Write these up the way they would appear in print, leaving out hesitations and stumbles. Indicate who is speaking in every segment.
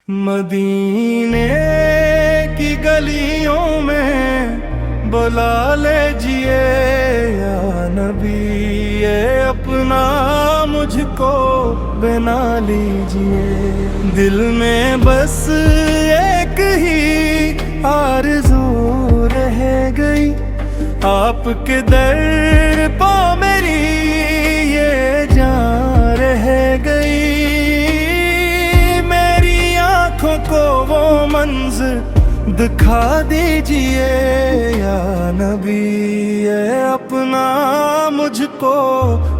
Speaker 1: مدینے کی گلیوں میں بلا لیجئے یا نبی، یہ اپنا مجھ کو بنا لیجئے۔ دل میں بس ایک ہی آرزو رہ گئی، آپ کے در پا میری یہ جان رہ گئی۔ میری آنکھوں کو وہ منظر دکھا دیجئے یا نبی، یہ اپنا مجھ کو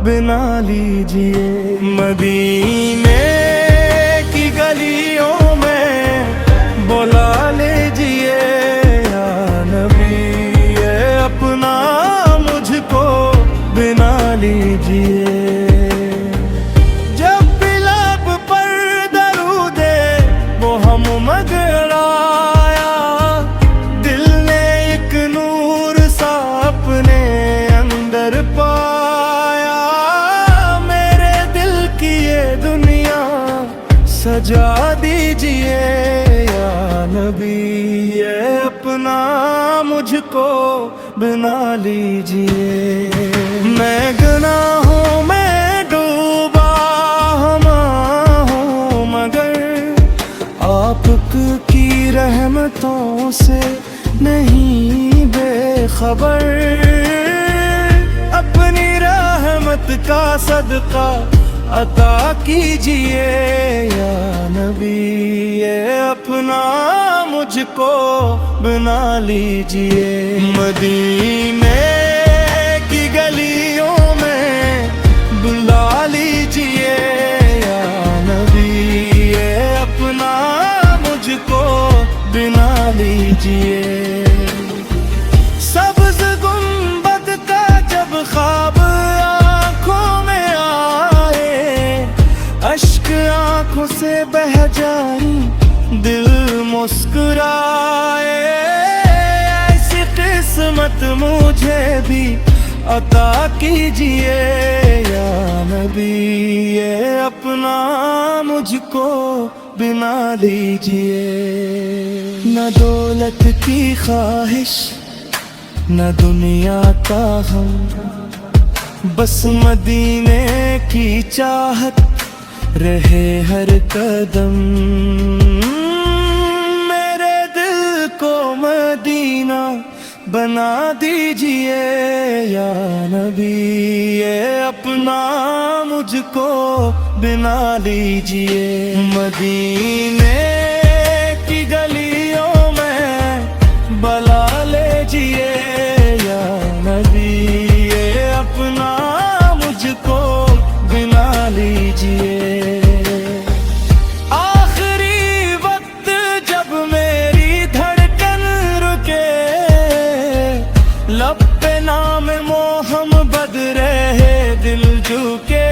Speaker 1: بنا لیجئے۔ مدینے کی گلیوں میں بلا لیجئے یا نبی، یہ اپنا مجھ کو بنا لیجئے۔ جب بھی لب پر درود وہ ہم مگرایا، دل نے ایک نور سا اپنے اندر پایا۔ میرے دل کی یہ دنیا سجا دیجئے یا نبی، یہ اپنا مجھ کو بنا لیجئے۔ میں گناہوں میں ڈوبا ہما ہوں، مگر آپ کی رحمتوں سے نہیں بے خبر۔ اپنی رحمت کا صدقہ عطا کیجئے یا نبی، یہ اپنا مجھ کو بنا لیجئے۔ مدینے کی گلیوں میں بلا لیجئے یا نبی، یہ اپنا مجھ کو بنا لیجئے۔ سبز گنبد کا جب خواب آنکھوں میں آئے، اشک آنکھوں سے بہہ جائیں، دل مسکرائے۔ ایسی قسمت مجھے بھی عطا کیجئے یا نبی، یہ اپنا مجھ کو بنا لیجئے۔ نہ دولت کی خواہش نہ دنیا کا غم، بس مدینے کی چاہت رہے ہر قدم۔ میرے دل کو مدینہ بنا دیجئے یا نبی، یہ اپنا مجھ کو بنا لیجئے۔ مدینے کی گلیوں میں بلا لیجئے یا نبی، یہ اپنا مجھ کو بنا لیجئے۔ آخری وقت جب میری دھڑکن رکے، لب پہ نام محمد رہے دل جھکے،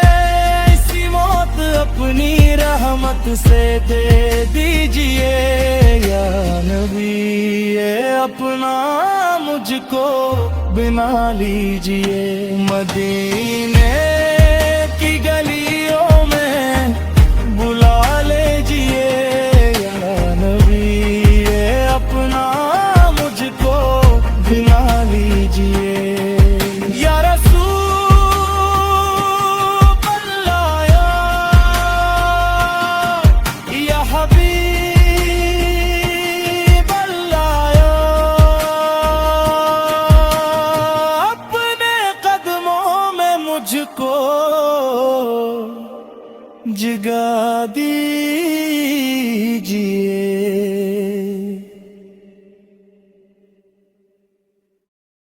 Speaker 1: ایسی موت اپنی رحمت سے دے دیجئے یا نبی، یہ اپنا مجھ کو بنا لیجئے۔ مدینے کی گلیوں میں بلا لیجئے یا نبی، یہ اپنا مجھ کو بنا لیجئے۔ یا رسول اللہ یا حبیب اللہ، اپنے قدموں میں مجھ کو جگا دی